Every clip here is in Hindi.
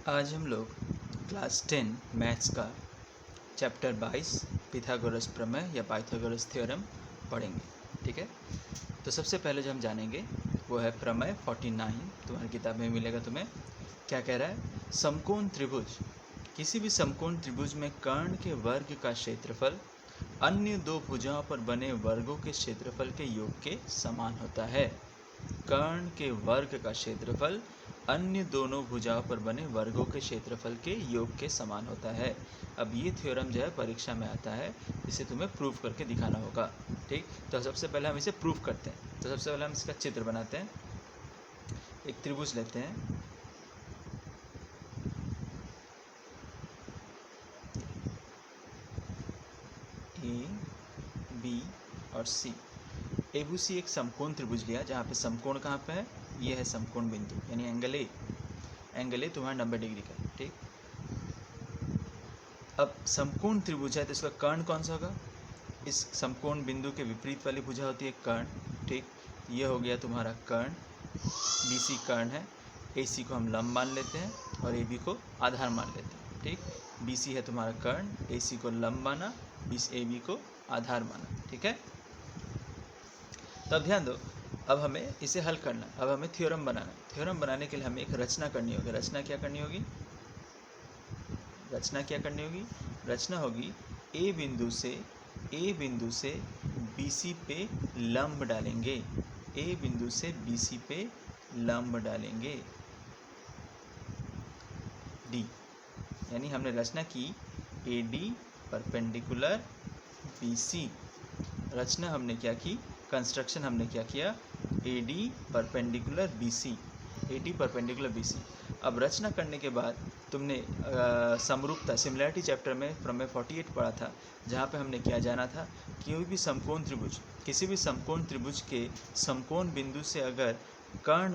आज हम लोग क्लास 10 मैथ्स का चैप्टर 22 पिथागोरस प्रमेय या पाइथागोरस थ्योरम पढ़ेंगे। ठीक है, तो सबसे पहले जो हम जानेंगे वो है प्रमेय 49। तुम्हारी किताब में मिलेगा तुम्हें। क्या कह रहा है? समकोण त्रिभुज, किसी भी समकोण त्रिभुज में कर्ण के वर्ग का क्षेत्रफल अन्य दो भुजाओं पर बने वर्गों के क्षेत्रफल के योग के समान होता है। कर्ण के वर्ग का क्षेत्रफल अन्य दोनों भुजाओं पर बने वर्गों के क्षेत्रफल के योग के समान होता है। अब ये थ्योरम जो है परीक्षा में आता है, इसे तुम्हें प्रूव करके दिखाना होगा। ठीक, तो सबसे पहले हम इसे प्रूव करते हैं। तो सबसे पहले हम इसका चित्र बनाते हैं। एक त्रिभुज लेते हैं, ए बी और सी। ए बी सी एक समकोण त्रिभुज लिया, जहाँ पे समकोण कहाँ पे है? ये है समकोण बिंदु, यानी एंगल ए। एंगल ए तुम्हारा 90 डिग्री का। ठीक, अब समकोण त्रिभुज है तो इसका कर्ण कौन सा होगा? इस समकोण बिंदु के विपरीत वाली भुजा होती है कर्ण। ठीक, ये हो गया तुम्हारा कर्ण, बी सी कर्ण है। ए सी को हम लंब मान लेते हैं और ए बी को आधार मान लेते हैं। ठीक, बी सी है तुम्हारा कर्ण, ए सी को लंब माना, ए बी को आधार माना। ठीक है, तो अब ध्यान दो, अब हमें इसे हल करना है। अब हमें थ्योरम बनाना है। थ्योरम बनाने के लिए हमें एक रचना करनी होगी। रचना क्या करनी होगी? रचना होगी ए बिंदु से बी सी पे लंब डालेंगे। ए बिंदु से बी सी पे लंब डालेंगे डी, यानी हमने रचना की A D perpendicular B C. रचना हमने क्या की? कंस्ट्रक्शन हमने क्या किया? A D perpendicular B C, A D perpendicular B C. अब रचना करने के बाद तुमने समरूपता सिमिलैरिटी चैप्टर में प्रमेय 48 पढ़ा था, जहाँ पे हमने क्या जाना था? कोई भी समकोण त्रिभुज, किसी भी समकोण त्रिभुज के समकोण बिंदु से अगर कर्ण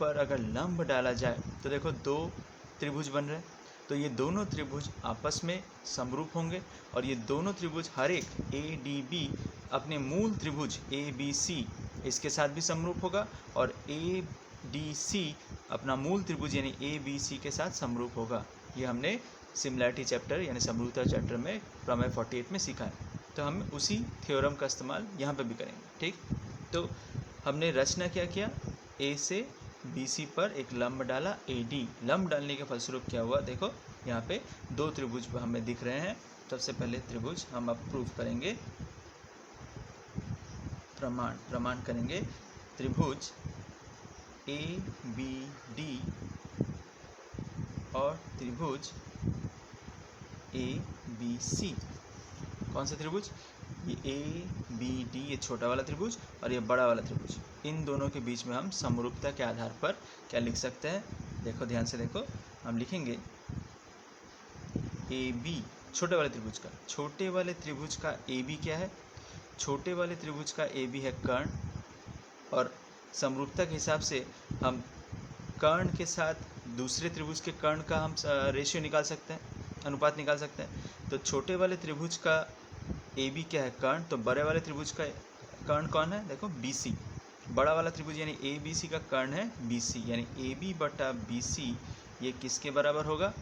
पर अगर लंब डाला जाए तो देखो दो त्रिभुज बन रहे हैं। तो ये दोनों त्रिभुज आपस में समरूप होंगे और ये दोनों त्रिभुज हर एक ए डी बी अपने मूल त्रिभुज ए बी सी इसके साथ भी समरूप होगा और ए डी सी अपना मूल त्रिभुज यानी ए बी सी के साथ समरूप होगा। ये हमने सिमिलैरिटी चैप्टर यानी समरूपता चैप्टर में प्रमेय 48 में सीखा है। तो हम उसी थ्योरम का इस्तेमाल यहाँ पे भी करेंगे। ठीक, तो हमने रचना क्या किया? ए से बी सी पर एक लंब डाला ए डी। लंब डालने के फलस्वरूप क्या हुआ? देखो यहाँ पे दो त्रिभुज हमें दिख रहे हैं। सबसे पहले त्रिभुज हम अब प्रूव करेंगे, प्रमाण करेंगे। त्रिभुज ए बी डी और त्रिभुज ए बी सी। कौन सा त्रिभुज? ये ए बी डी, ये छोटा वाला त्रिभुज और ये बड़ा वाला त्रिभुज। इन दोनों के बीच में हम समरूपता के आधार पर क्या लिख सकते हैं? देखो ध्यान से देखो, हम लिखेंगे ए बी छोटे वाले त्रिभुज का, छोटे वाले त्रिभुज का ए बी क्या है? छोटे वाले त्रिभुज का ए बी है कर्ण, और समरूपता के हिसाब से हम कर्ण के साथ दूसरे त्रिभुज के कर्ण का हम रेशियो निकाल सकते हैं, अनुपात निकाल सकते हैं। तो छोटे वाले त्रिभुज का ए बी क्या है? कर्ण। तो बड़े वाले त्रिभुज का कर्ण कौन है? देखो बी सी। बड़ा वाला त्रिभुज यानी ए बी सी का कर्ण है बी सी, यानी ए बी बटा बी सी ये किसके बराबर होगा?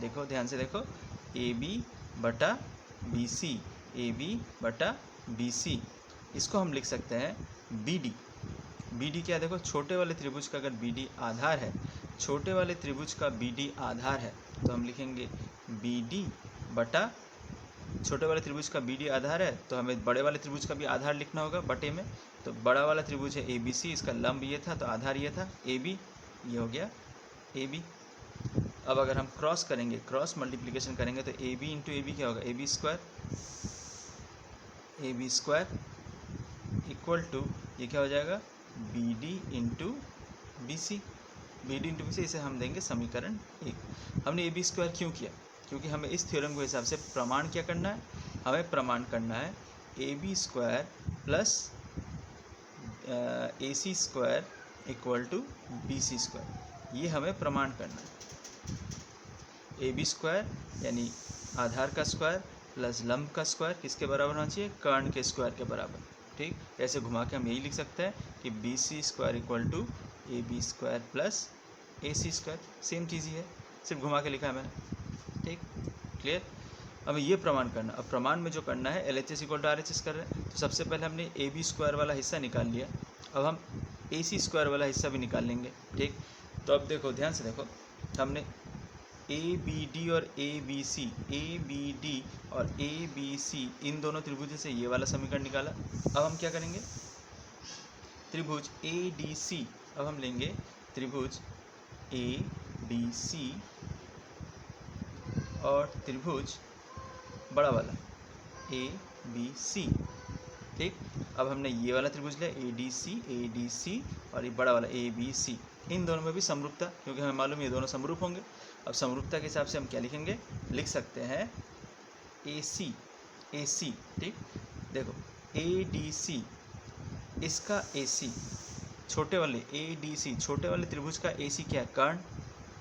देखो ध्यान से देखो, ए बी बटा बी सी, ए बी बटा बी सी। इसको हम लिख सकते हैं बी डी। बी डी क्या है? देखो छोटे वाले त्रिभुज का अगर बी डी आधार है, छोटे वाले त्रिभुज का बी डी आधार है, तो हम लिखेंगे बी डी बटा, छोटे वाले त्रिभुज का बी डी आधार है तो हमें बड़े वाले त्रिभुज का भी आधार लिखना होगा बटे में। तो बड़ा वाला त्रिभुज है ए बी सी, इसका लंब ये था तो आधार ये था ए बी, ये हो गया ए बी। अब अगर हम क्रॉस करेंगे, क्रॉस मल्टीप्लिकेशन करेंगे तो A B into A B क्या होगा? A B square equal to ये क्या हो जाएगा? B D into B C. B D into B C, इसे हम देंगे समीकरण 1। हमने ए बी स्क्वायर क्यों किया? क्योंकि हमें इस थ्योरम के हिसाब से प्रमाण क्या करना है? हमें प्रमाण करना है A B square plus A C square equal to B C square. ये हमें प्रमाण करना है। ए बी स्क्वायर यानी आधार का स्क्वायर प्लस लंब का स्क्वायर किसके बराबर होना चाहिए? कर्ण के स्क्वायर के बराबर। ठीक, ऐसे घुमा के हम यही लिख सकते हैं कि B C square equal to A B square plus A C square. Same चीज़ ही है, सिर्फ घुमा के लिखा है मैंने। ठीक, क्लियर। अब ये प्रमाण करना, अब प्रमाण में जो करना है LHS इक्वल टू RHS कर रहे हैं, तो सबसे पहले हमने AB स्क्वायर वाला हिस्सा निकाल लिया, अब हम AC स्क्वायर वाला हिस्सा भी निकाल लेंगे। ठीक, तो अब देखो ध्यान से देखो, हमने ABD और ABC, ABD और ABC इन दोनों त्रिभुज से ये वाला समीकरण निकाला। अब हम क्या करेंगे, त्रिभुज ADC, अब हम लेंगे त्रिभुज ADC और त्रिभुज बड़ा वाला ABC। ठीक, अब हमने ये वाला त्रिभुज लिया ADC और ये बड़ा वाला ABC, इन दोनों में भी समरूपता, क्योंकि हमें मालूम है ये दोनों समरूप होंगे। अब समरूपता के हिसाब से हम क्या लिखेंगे, लिख सकते हैं AC। ठीक, देखो ADC, इसका AC, छोटे वाले ADC, छोटे वाले त्रिभुज का AC क्या है, कर्ण।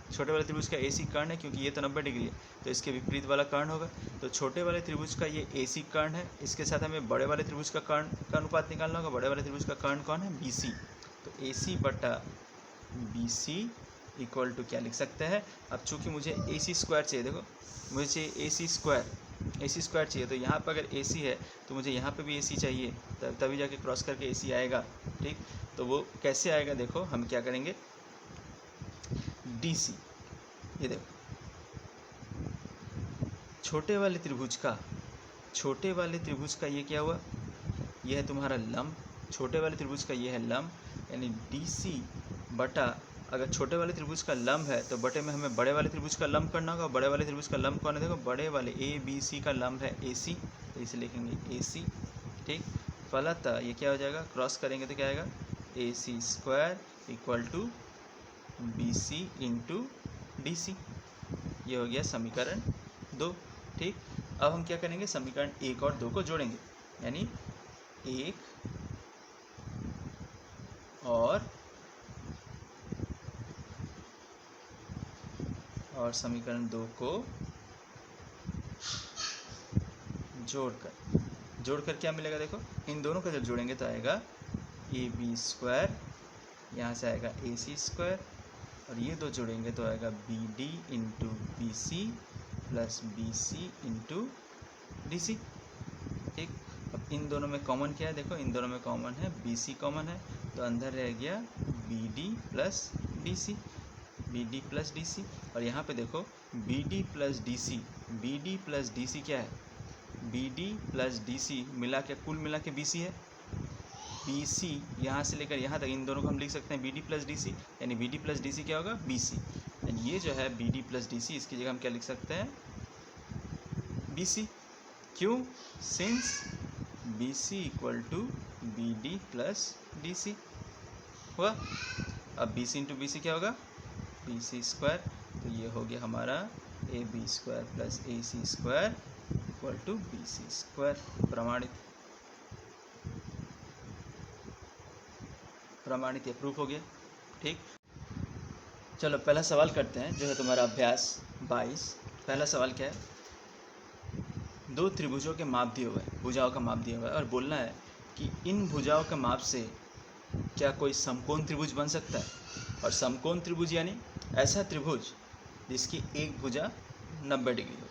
छोटे वाले त्रिभुज का AC कर्ण है, क्योंकि ये तो 90 डिग्री है, तो इसके विपरीत वाला कर्ण होगा। तो छोटे वाले त्रिभुज का ये AC कर्ण है, इसके साथ हमें बड़े वाले त्रिभुज का कर्ण का अनुपात निकालना होगा। बड़े वाले त्रिभुज का कर्ण कौन है, BC। तो AC बटा BC इक्वल टू क्या लिख सकते हैं, अब चूँकि मुझे AC स्क्वायर चाहिए, देखो मुझे चाहिए AC स्क्वायर चाहिए, तो यहाँ पर अगर AC है तो मुझे यहाँ पे भी AC चाहिए, तभी जाके क्रॉस करके AC आएगा। ठीक, तो वो कैसे आएगा, देखो हम क्या करेंगे, DC, ये देखो छोटे वाले त्रिभुज का ये क्या हुआ, ये है तुम्हारा लंब, छोटे वाले त्रिभुज का ये है लंब, यानी DC बटा, अगर छोटे वाले त्रिभुज का लंब है तो बटे में हमें बड़े वाले त्रिभुज का लंब करना होगा। बड़े वाले त्रिभुज का लंब कौन है, देखो बड़े वाले ABC का लंब है AC, तो इसे लिखेंगे AC। ठीक, फलतः ये क्या हो जाएगा, क्रॉस करेंगे तो क्या आएगा, AC square equal to BC into DC, ये हो गया समीकरण 2। ठीक, अब हम क्या करेंगे, समीकरण 1 और 2 को जोड़ेंगे, यानी 1 और समीकरण 2 को जोड़कर क्या मिलेगा, देखो इन दोनों को जब जोड़ेंगे तो आएगा AB स्क्वायर, यहाँ से आएगा AC स्क्वायर, और ये दो जोड़ेंगे तो आएगा BD into BC plus BC into DC। ठीक, अब इन दोनों में कॉमन क्या है, देखो इन दोनों में कॉमन है BC कॉमन है, तो अंदर रह गया BD प्लस DC, और यहाँ पे देखो BD प्लस DC क्या है, BD प्लस DC कुल मिला के BC है। BC यहाँ से लेकर यहाँ तक इन दोनों को हम लिख सकते हैं BD प्लस DC, यानी BD प्लस DC क्या होगा, BC। यानी ये जो है BD प्लस DC, इसकी जगह हम क्या लिख सकते हैं, BC। क्यों, since BC equal to BD plus DC हुआ। अब BC इंटू BC क्या होगा, BC स्क्वायर, तो ये हो गया हमारा AB square plus AC square equal to BC square. प्रमाणित, ये प्रूफ हो गया। ठीक, चलो पहला सवाल करते हैं, जो है तुम्हारा अभ्यास 22। पहला सवाल क्या है, दो त्रिभुजों के माप दिए हुए हैं, भुजाओं का माप दिया हुआ है, और बोलना है कि इन भुजाओं के माप से क्या कोई समकोण त्रिभुज बन सकता है। और समकोण त्रिभुज यानी ऐसा त्रिभुज जिसकी एक भुजा 90 डिग्री हो,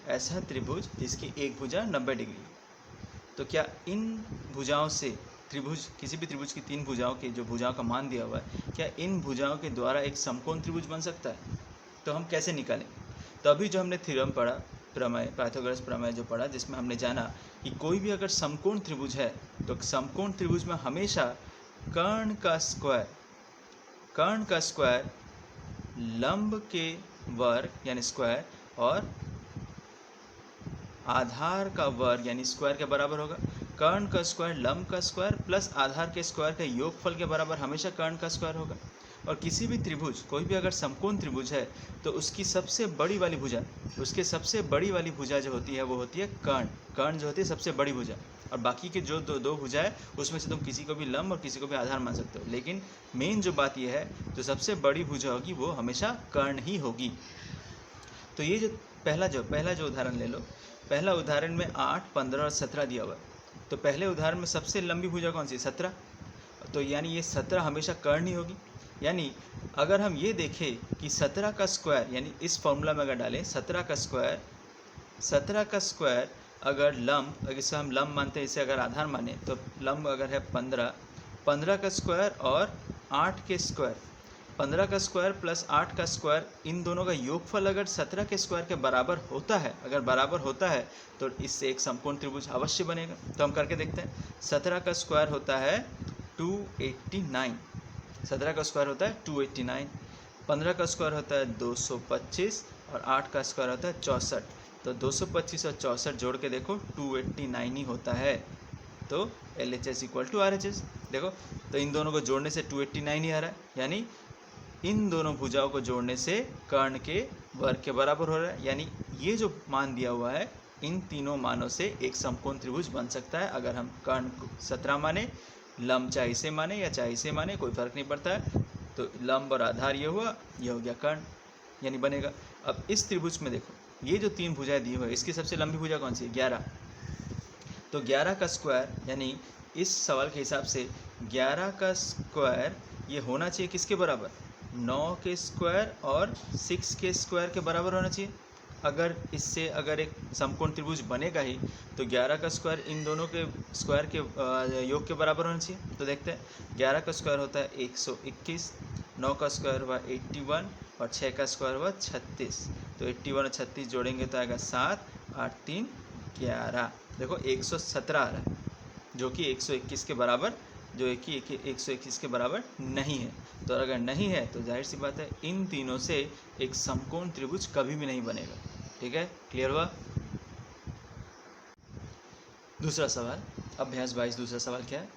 ऐसा त्रिभुज जिसकी एक भुजा 90 डिग्री हो। तो क्या इन भुजाओं से त्रिभुज, किसी भी त्रिभुज की तीन भुजाओं के जो भुजाओं का मान दिया हुआ है, क्या इन भुजाओं के द्वारा एक समकोण त्रिभुज बन सकता है। तो हम कैसे निकालेंगे, तो अभी जो हमने थ्योरम पढ़ा, प्रमेय, पाइथागोरस प्रमेय जो पढ़ा, जिसमें हमने जाना कि कोई भी अगर समकोण त्रिभुज है तो समकोण त्रिभुज में हमेशा कर्ण का स्क्वायर लंब के वर्ग यानी स्क्वायर और आधार का वर्ग यानी स्क्वायर के बराबर होगा। कर्ण का स्क्वायर लंब का स्क्वायर प्लस आधार के स्क्वायर के योगफल के बराबर हमेशा कर्ण का स्क्वायर होगा। और किसी भी त्रिभुज, कोई भी अगर समकोण त्रिभुज है तो उसकी सबसे बड़ी वाली भुजा, उसके सबसे बड़ी वाली भुजा जो होती है वो होती है कर्ण जो होती है सबसे बड़ी भुजा। और बाकी के जो दो भुजा है उसमें से तुम किसी को भी लंब और किसी को भी आधार मान सकते हो, लेकिन मेन जो बात यह है जो सबसे बड़ी भुजा होगी वो हमेशा कर्ण ही होगी। तो ये जो पहला जो उदाहरण ले लो, पहला उदाहरण में 8, 15 और 17 दिया हुआ है। तो पहले उदाहरण में सबसे लंबी भुजा कौन सी, 17, तो यानी ये 17 हमेशा कर्ण ही होगी। यानी अगर हम ये देखें कि 17 का स्क्वायर, यानी इस फॉर्मूला में अगर डालें 17 का स्क्वायर अगर लंब, अगर इसे हम लंब मानते हैं, इसे अगर आधार माने तो लंब अगर है 15 का स्क्वायर और 8 के स्क्वायर, 15 का स्क्वायर प्लस 8 का स्क्वायर, इन दोनों का योगफल अगर 17 के स्क्वायर के बराबर होता है, अगर बराबर होता है तो इससे एक समकोण त्रिभुज अवश्य बनेगा। तो हम करके देखते हैं। 17 का स्क्वायर होता है 289, 17 का स्क्वायर होता है 289, 15 का स्क्वायर होता है 225 और 8 का स्क्वायर होता है 64। तो 225 और 64 जोड़ के देखो 289 ही होता है। तो LHS इक्वल टू RHS। देखो तो इन दोनों को जोड़ने से 289 ही आ रहा है, यानी इन दोनों भुजाओं को जोड़ने से कर्ण के वर्ग के बराबर हो रहा है। यानी ये जो मान दिया हुआ है, इन तीनों मानों से एक समकोण त्रिभुज बन सकता है। अगर हम कर्ण को 17 माने, लंब चाहे इसे माने या चाहे इसे माने, कोई फर्क नहीं पड़ता है। तो लंब और आधार ये हुआ, ये हो गया कर्ण, यानी बनेगा। अब इस त्रिभुज में देखो, ये जो 3 भुजाएं दी हुई है, इसकी सबसे लंबी भुजा कौन सी है? 11। तो 11 का स्क्वायर, यानी इस सवाल के हिसाब से 11 का स्क्वायर ये होना चाहिए किसके बराबर? 9 के स्क्वायर और 6 के स्क्वायर के बराबर होना चाहिए। अगर इससे अगर एक समकोण त्रिभुज बनेगा ही तो 11 का स्क्वायर इन दोनों के स्क्वायर के योग के बराबर होना चाहिए। तो देखते हैं, 11 का स्क्वायर होता है 121, 9 का स्क्वायर हुआ 81 और 6 का स्क्वायर हुआ 36। तो 81 और 36 जोड़ेंगे तो आएगा 7, 8, 3, 11। देखो 117 आ रहा है, जो कि 121 के बराबर, जो कि 121 के बराबर नहीं है। तो अगर नहीं है तो जाहिर सी बात है इन तीनों से एक समकोण त्रिभुज कभी भी नहीं बनेगा। ठीक है, क्लियर हुआ? दूसरा सवाल, अभ्यास 22। दूसरा सवाल क्या है?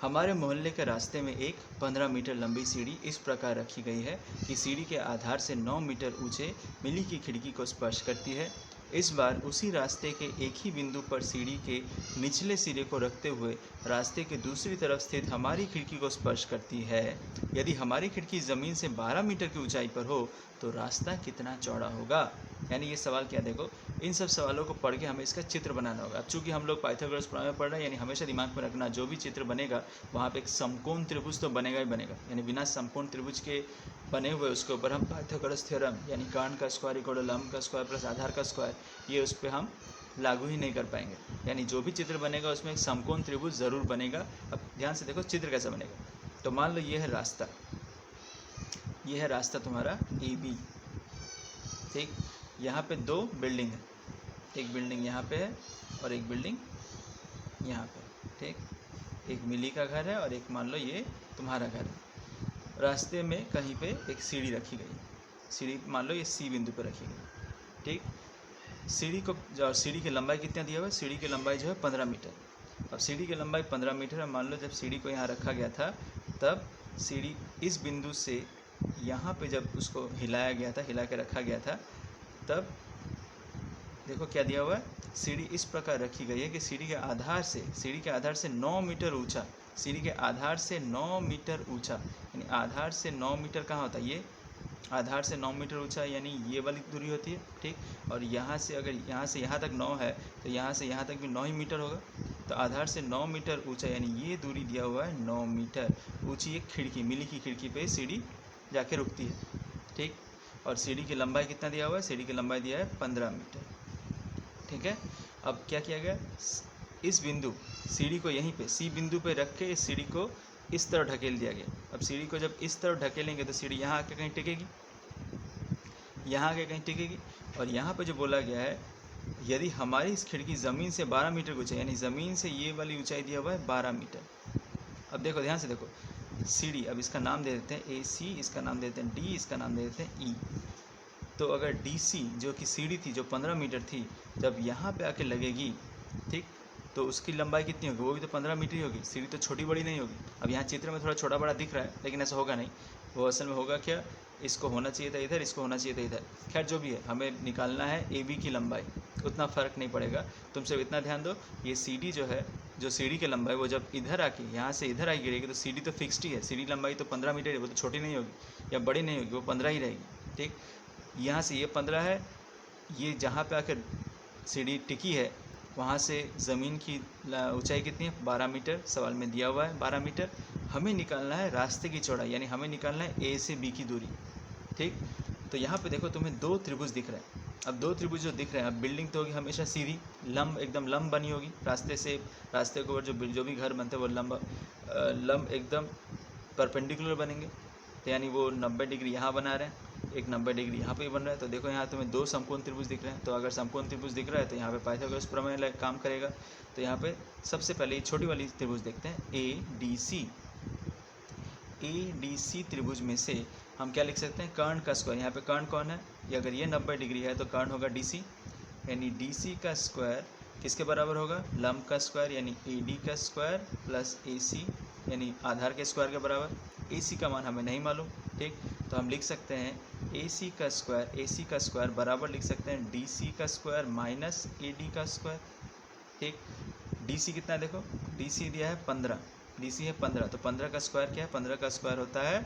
हमारे मोहल्ले के रास्ते में एक 15 मीटर लंबी सीढ़ी इस प्रकार रखी गई है कि सीढ़ी के आधार से 9 मीटर ऊंचे मिली की खिड़की को स्पर्श करती है। इस बार उसी रास्ते के एक ही बिंदु पर सीढ़ी के निचले सिरे को रखते हुए रास्ते के दूसरी तरफ स्थित हमारी खिड़की को स्पर्श करती है। यदि हमारी खिड़की ज़मीन से 12 मीटर की ऊंचाई पर हो तो रास्ता कितना चौड़ा होगा? यानी ये सवाल क्या, देखो इन सब सवालों को पढ़ के हमें इसका चित्र बनाना होगा। अब चूँकि हम लोग पाइथागोरस प्रमेय में पढ़ रहे हैं, यानी हमेशा दिमाग में रखना, जो भी चित्र बनेगा वहाँ पे एक समकोण त्रिभुज तो बनेगा ही बनेगा। यानी बिना समकोण त्रिभुज के बने हुए उसके ऊपर हम पाइथागोरस थ्योरम, यानी कर्ण का स्क्वायर इक्वल लंब का स्क्वायर प्लस आधार का स्क्वायर, ये उस पर हम लागू ही नहीं कर पाएंगे। यानी जो भी चित्र बनेगा उसमें एक समकोण त्रिभुज ज़रूर बनेगा। अब ध्यान से देखो चित्र कैसा बनेगा। तो मान लो ये है रास्ता, ये है रास्ता तुम्हारा AB। ठीक, यहाँ पे 2 बिल्डिंग है, एक बिल्डिंग यहाँ पे है और एक बिल्डिंग यहाँ पे। ठीक, एक मिली का घर है और एक मान लो ये तुम्हारा घर है। रास्ते में कहीं पे एक सीढ़ी रखी गई, सीढ़ी मान लो ये C बिंदु पर रखी गई। ठीक, सीढ़ी को, जो सीढ़ी की लंबाई कितना दिया हुआ है? सीढ़ी की लंबाई जो है 15 मीटर। अब सीढ़ी की लंबाई 15 मीटर है। मान लो जब सीढ़ी को यहाँ रखा गया था तब सीढ़ी इस बिंदु से यहाँ पे जब उसको हिलाया गया था, हिला के रखा गया था, तब देखो क्या दिया हुआ है? सीढ़ी इस प्रकार रखी गई है कि सीढ़ी के आधार से 9 मीटर ऊंचा, सीढ़ी के आधार से 9 मीटर ऊंचा, यानी आधार से 9 मीटर कहाँ होता है? ये आधार से 9 मीटर ऊंचा, यानी ये वाली दूरी होती है। ठीक, और यहाँ से अगर यहाँ से यहाँ तक 9 है तो यहाँ से यहाँ तक भी 9 ही मीटर होगा। तो आधार से 9 मीटर ऊंचा, यानी ये दूरी दिया हुआ है 9 मीटर ऊंची एक खिड़की, मिली की खिड़की पे सीढ़ी जाके रुकती है। ठीक, और सीढ़ी की लंबाई कितना दिया हुआ है? सीढ़ी की लंबाई दिया है 15 मीटर। ठीक है, अब क्या किया गया? इस बिंदु सीढ़ी को यहीं पे C बिंदु पे रख के इस सीढ़ी को इस तरफ ढकेल दिया गया। अब सीढ़ी को जब इस तरफ ढकेलेंगे तो सीढ़ी यहाँ आके कहीं टिकेगी, यहाँ आके कहीं टिकेगी। और यहाँ पे जो बोला गया है, यदि हमारी इस खिड़की ज़मीन से 12 मीटर की ऊँचाई, यानी ज़मीन से ये वाली ऊंचाई दिया हुआ है 12 मीटर। अब देखो ध्यान से देखो, सीढ़ी, अब इसका नाम दे देते हैं AC, इसका नाम दे देते हैं D, इसका नाम दे देते हैं E। तो अगर DC जो कि सीढ़ी थी जो 15 मीटर थी, जब यहाँ पे आके लगेगी, ठीक, तो उसकी लंबाई कितनी होगी? वो भी तो 15 मीटर ही होगी। सीढ़ी तो छोटी बड़ी नहीं होगी। अब यहाँ चित्र में थोड़ा छोटा बड़ा दिख रहा है, लेकिन ऐसा होगा नहीं। वो असल में होगा क्या, इसको होना चाहिए था इधर, इसको होना चाहिए था इधर। खैर जो भी है, हमें निकालना है AB की लंबाई, उतना फ़र्क नहीं पड़ेगा। तुम सिर्फ इतना ध्यान दो, ये CD जो है, जो सीढ़ी की लंबाई, वो जब इधर आके यहाँ से इधर आई गिरेगी तो CD तो फिक्स्ड ही है। सीढ़ी लंबाई तो 15 मीटर है, वो तो छोटी नहीं होगी या बड़ी नहीं होगी, वो 15 ही रहेगी। ठीक, यहाँ से ये 15 है, ये जहाँ पे आकर सीढ़ी टिकी है वहाँ से ज़मीन की ऊंचाई कितनी है? 12 मीटर, सवाल में दिया हुआ है 12 मीटर। हमें निकालना है रास्ते की चौड़ाई, यानी हमें निकालना है ए से बी की दूरी। ठीक, तो यहाँ पे देखो तुम्हें दो त्रिभुज दिख रहे हैं। अब दो त्रिभुज जो दिख रहे हैं, अब बिल्डिंग तो होगी हमेशा सीधी, लंब, एकदम लंब बनी होगी रास्ते से। रास्ते के ऊपर जो भी घर बनते हैं वो लंब एकदम परपेंडिकुलर बनेंगे। तो यानी वो 90 डिग्री यहाँ बना रहे हैं, एक 90 डिग्री यहाँ पे बन रहा है। तो देखो यहाँ तुम्हें दो समकोण त्रिभुज दिख रहे हैं। तो अगर समकोण त्रिभुज दिख रहा है तो यहाँ पे पाइथागोरस प्रमेय काम करेगा। तो यहाँ पे सबसे पहले ये छोटी वाली त्रिभुज देखते हैं, ए डी सी त्रिभुज में से हम क्या लिख सकते हैं, कर्ण का स्क्वायर। यहाँ पे कर्ण कौन है, ये अगर ये 90 डिग्री है तो कर्ण होगा डी सी, यानी डी सी का स्क्वायर किसके बराबर होगा, लंब का स्क्वायर यानी ए डी का स्क्वायर प्लस ए सी यानी आधार के स्क्वायर के बराबर। ए सी का मान हमें नहीं मालूम। ठीक, तो हम लिख सकते हैं ए सी का स्क्वायर बराबर लिख सकते हैं डी सी का स्क्वायर माइनस ए डी का स्क्वायर। ठीक, डी सी कितना है, देखो डी सी दिया है 15, डी सी है 15, तो 15 का स्क्वायर क्या है, 15 का स्क्वायर होता है,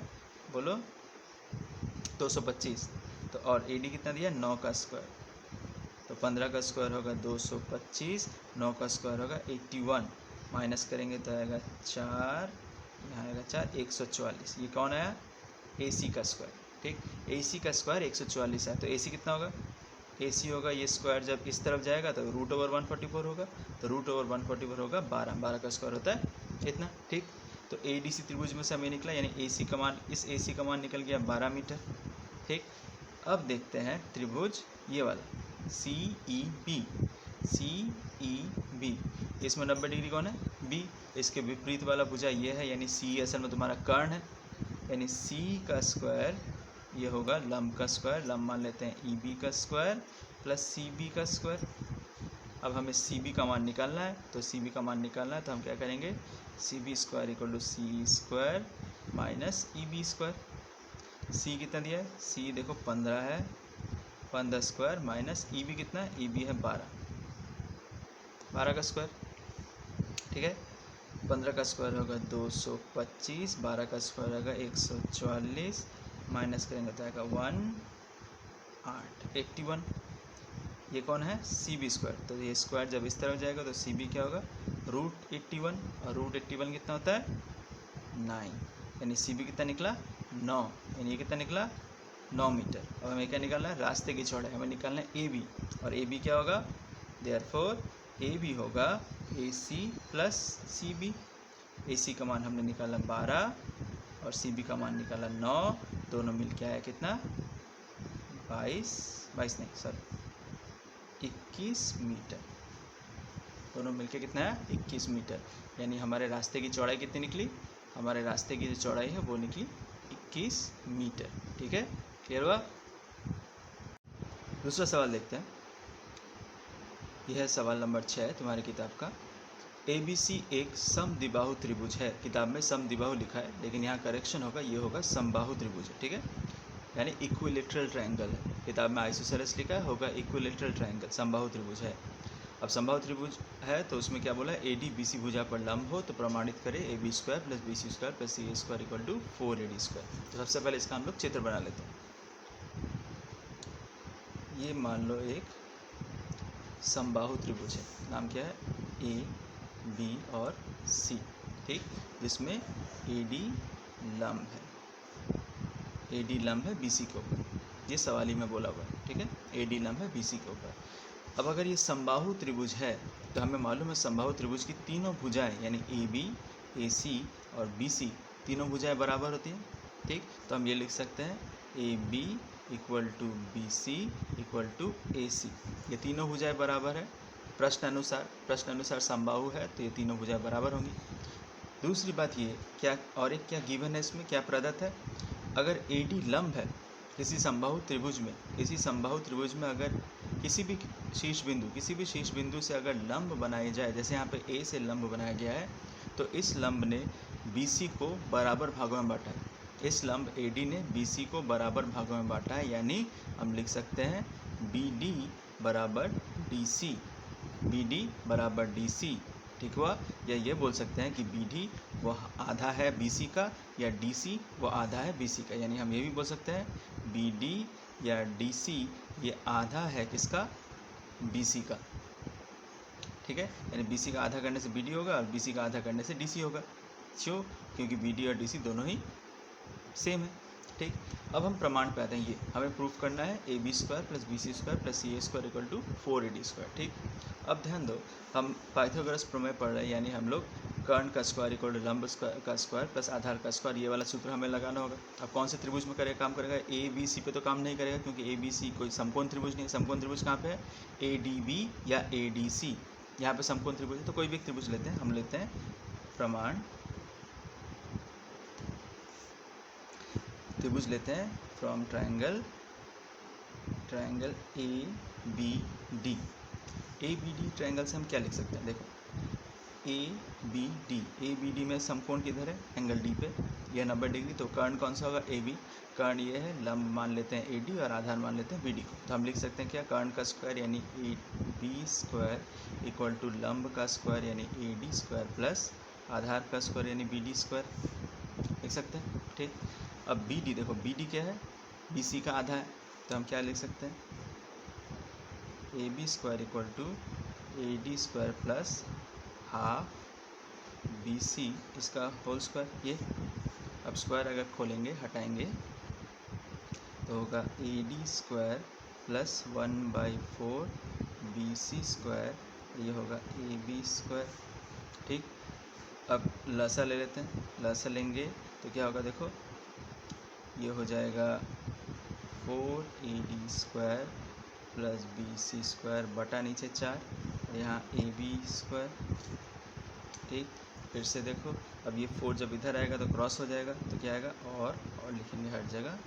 बोलो 225। तो और ए डी कितना दिया, 9 का स्क्वायर, तो 15 का स्क्वायर होगा 225, 9 का स्क्वायर होगा 81, माइनस करेंगे तो आएगा 4, यहाँ आएगा 4, 144। ये कौन आया, ए सी का स्क्वायर। ठीक, ए सी का स्क्वायर 144 है, तो ए सी कितना होगा, ए सी होगा ये स्क्वायर जब इस तरफ जाएगा तो √144 होगा, तो √144 होगा 12, 12 का स्क्वायर होता है इतना। ठीक, तो ए डी सी त्रिभुज में से हमें निकला, यानी ए सी का मान, इस ए सी का मान निकल गया 12 मीटर। ठीक, अब देखते हैं त्रिभुज ये वाला सी ई बी, इसमें 90 डिग्री कौन है, बी, इसके विपरीत वाला भुजा ये है, यानी सी असल में तुम्हारा कर्ण है, यानी सी का स्क्वायर ये होगा लंब का स्क्वायर, लंब मान लेते हैं ई बी का स्क्वायर प्लस सी बी का स्क्वायर। अब हमें सी बी का मान निकालना है, तो सी बी का मान निकालना है तो हम क्या करेंगे, C B square equal to C square minus E B square. C कितना दिया है, सी देखो 15 है, 15 स्क्वायर माइनस ई बी कितना है, ई बी है 12, 12 का स्क्वायर। ठीक है, 15 का स्क्वायर होगा 225, 12 का स्क्वायर होगा 144, माइनस करेंगे तो आएगा 81। ये कौन है, सी बी स्क्वायर, तो ये स्क्वायर जब इस तरफ जाएगा तो सी बी क्या होगा, √81, और √81 कितना होता है 9, यानी सी बी कितना निकला 9, यानी ये कितना निकला 9 मीटर। अब हमें क्या निकालना है, रास्ते की चौड़ाई, हमें निकालना है ए बी, और ए बी क्या होगा, देयरफॉर ए बी होगा ए सी प्लस सी बी। ए सी का मान हमने निकाला 12 और सी बी का मान निकाला 9, दोनों मिल के आया कितना 21 मीटर, दोनों मिलके कितना है 21 मीटर, यानी हमारे रास्ते की चौड़ाई कितनी निकली, हमारे रास्ते की जो चौड़ाई है वो निकली 21 मीटर। ठीक है, क्लियर हुआ। दूसरा सवाल देखते हैं, यह है सवाल नंबर 6 तुम्हारी किताब का। ABC एक समद्विबाहु त्रिभुज है, किताब में समद्विबाहु लिखा है लेकिन यहाँ करेक्शन होगा, ये होगा समबाहु त्रिभुज है। ठीक है, यानी इक्विलेटरल ट्रायंगल है, किताब में आइसोसेलेस लिखा है, होगा इक्विलेटरल ट्रायंगल, समबाहु त्रिभुज है। अब समबाहु त्रिभुज है तो उसमें क्या बोला है, AD BC भुजा पर लंब हो तो प्रमाणित करे AB square plus BC square plus CA square equal to 4AD square. तो सबसे पहले इसका हम लोग चित्र बना लेते हैं। ये मान लो एक समबाहु त्रिभुज है, नाम क्या है A B और C। ठीक, जिसमें AD लंब है, AD लंब है BC के ऊपर, ये सवाल ही में बोला हुआ है। ठीक है, AD लंब है BC के ऊपर। अब अगर ये समबाहु त्रिभुज है तो हमें मालूम है समबाहु त्रिभुज की तीनों भुजाएं यानी AB, AC और BC तीनों भुजाएं बराबर होती हैं। ठीक, तो हम ये लिख सकते हैं AB equal to BC equal to AC, ये तीनों भुजाएं बराबर है। प्रश्न अनुसार समबाहु है तो ये तीनों भुजाएं बराबर होंगी। दूसरी बात ये क्या, और एक क्या गिवन है इसमें, क्या प्रदत्त है, अगर AD लंब है किसी समबाहु त्रिभुज में अगर किसी भी शीर्ष बिंदु से अगर लंब बनाए जाए, जैसे यहाँ पे A से लंब बनाया गया है तो इस लंब ने BC को बराबर भागों में बांटा है, इस लंब AD ने BC को बराबर भागों में बांटा है, यानी हम लिख सकते हैं BD बराबर DC। ठीक हुआ, या ये बोल सकते हैं कि BD वो आधा है BC का या DC वो आधा है BC का, यानी हम ये भी बोल सकते हैं BD या DC ये आधा है किसका, BC का। ठीक है, यानी BC का आधा करने से BD होगा और BC का आधा करने से DC होगा। क्योंकि बी डी और डी सी दोनों ही सेम है। ठीक, अब हम प्रमाण पे आते हैं। ये हमें प्रूफ करना है A B square plus B C square plus C A square equal to 4AD square. ठीक, अब ध्यान दो, हम पाइथागोरस प्रमेय पढ़ रहे हैं, यानी हम लोग कर्ण का स्क्वायर इक्वल टू लंब का स्क्वायर प्लस आधार का स्क्वायर, ये वाला सूत्र हमें लगाना होगा। अब कौन से त्रिभुज में करेगा, काम करेगा? ए बी सी पे तो काम नहीं करेगा, क्योंकि ए बी सी कोई समकोण त्रिभुज नहीं है। समकोण त्रिभुज कहाँ पे है? ए डी बी या ए डी सी, यहाँ पे समकोण त्रिभुज है। तो कोई भी एक त्रिभुज लेते हैं, हम लेते हैं प्रमाण त्रिभुज लेते हैं from triangle A B D. A B D triangle से हम क्या लिख सकते हैं? देखो, ए बी डी में समकोण किधर है? एंगल डी पे, यह 90 डिग्री। तो कर्ण कौन सा होगा? A B. कर्ण ये है, लंब मान लेते हैं ए डी और आधार मान लेते हैं बी डी को। तो हम लिख सकते हैं क्या? कर्ण का स्क्वायर यानी A B square equal to लंब का स्क्वायर यानी ए डी स्क्वायर प्लस आधार का स्क्वायर यानी बी डी स्क्वायर, लिख सकते हैं। ठीक, अब बी डी देखो, बी डी क्या है? बी सी का आधा है, तो हम क्या लिख सकते हैं? A B square equal to A D square plus half B C इसका होल स्क्वायर। ये अब स्क्वायर अगर खोलेंगे, हटाएंगे, तो होगा A D square plus 1/4 B C square, ये होगा ए बी स्क्वायर। ठीक, अब लसा ले लेते हैं। लसा लेंगे तो क्या होगा? देखो, ये हो जाएगा 4AD square plus B C square बटा नीचे 4, यहाँ ए बी स्क्वायर। ठीक, फिर से देखो, अब ये 4 जब इधर आएगा तो क्रॉस हो जाएगा, तो क्या आएगा? और लिखेंगे हर जगह,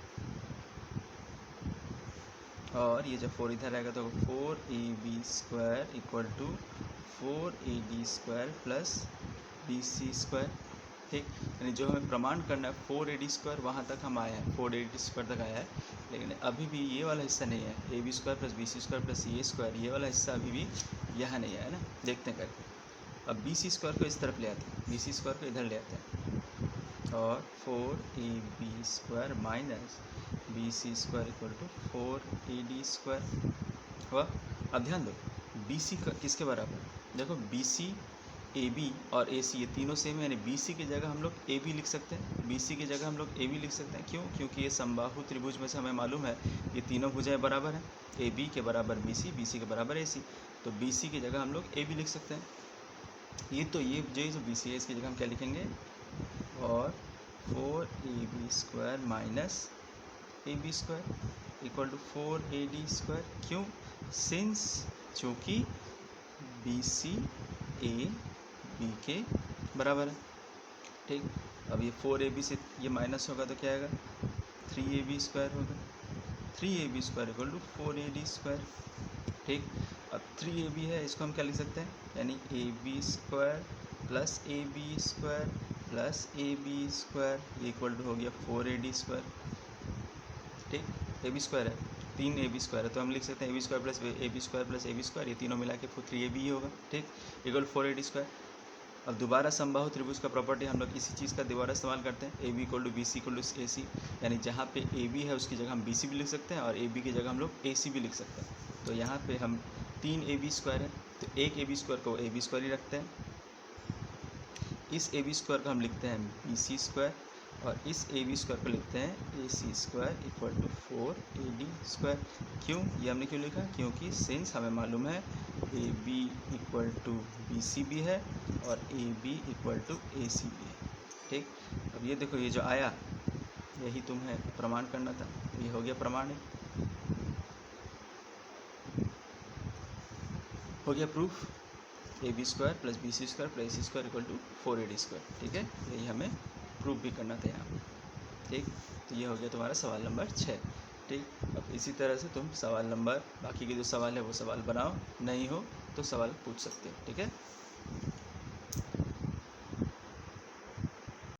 और ये जब 4 इधर आएगा तो 4AB square equal to 4AD square plus B C square. ठीक, यानी जो हमें प्रमाण करना है 4AD स्क्वायर, वहाँ तक हम आए हैं, 4AD स्क्वायर तक आया है, लेकिन अभी भी ये वाला हिस्सा नहीं है। A B square plus B C square plus C A square, ये वाला हिस्सा अभी भी यहाँ नहीं आया ना। देखते हैं करके। अब बी सी स्क्वायर को इस तरफ ले आते हैं, बी सी स्क्वायर को इधर ले आते हैं, और 4AB square minus B C square equal to 4AD square हुआ। अब ध्यान दो, बी सी का किसके बराबर? देखो, बी सी, ए बी और ए सी ये तीनों सेम है, यानी बी सी की जगह हम लोग ए बी लिख सकते हैं। बी सी की जगह हम लोग ए बी लिख सकते हैं। क्यों? क्योंकि ये समबाहु त्रिभुज में से हमें मालूम है ये तीनों भुजाएं बराबर हैं। ए बी के बराबर बी सी के बराबर ए सी, तो बी सी की जगह हम लोग ए बी लिख सकते हैं। ये जो बी सी है, इसकी जगह हम क्या लिखेंगे? और 4AB square minus A B square equal to 4AD square. क्यों? सिंस चूँकि बी सी ए बी के बराबर है। ठीक, अब ये 4AB से ये माइनस होगा तो क्या आएगा? 3AB स्क्वायर होगा। 3AB square equal to 4AD square. ठीक, अब 3AB है, इसको हम क्या लिख सकते हैं? यानी AB square plus AB square plus AB square, ये इक्वल टू हो गया 4AD स्क्वायर। ठीक, AB स्क्वायर है, 3AB स्क्वायर है, तो हम लिख सकते हैं AB square plus AB square plus AB square, ये तीनों मिला के 3AB ही होगा। ठीक, इक्वल 4AD स्क्वायर। अब दोबारा समबाहु त्रिभुज का प्रॉपर्टी हम लोग इसी चीज़ का दोबारा इस्तेमाल करते हैं। A B equal to B C equal to A C, यानी जहाँ पे ए बी है उसकी जगह हम बी सी भी लिख सकते हैं, और ए बी की जगह हम लोग ए सी भी लिख सकते हैं। तो यहाँ पे हम 3AB स्क्वायर है, तो एक AB स्क्वायर को AB स्क्वायर ही रखते हैं। इस AB स्क्वायर को हम लिखते हैं बी सी स्क्वायर, और इस AB स्क्वायर को लिखते हैं A C square equal to 4AD square. क्यों? ये हमने क्यों लिखा? क्योंकि सिंस हमें मालूम है A B equal to B C भी है और A B equal to A C भी है। ठीक, अब ये देखो, ये जो आया यही तुम्हें प्रमाण करना था, ये हो गया प्रमाण, हो गया proof. A B square plus B C square plus A C square equal to 4AD square. ठीक है, यही हमें प्रूफ भी करना था यहाँ पे। ठीक, तो ये हो गया तुम्हारा सवाल नंबर 6। ठीक, अब इसी तरह से तुम सवाल नंबर बाकी के जो सवाल है वो सवाल बनाओ, नहीं हो तो सवाल पूछ सकते हो। ठीक है।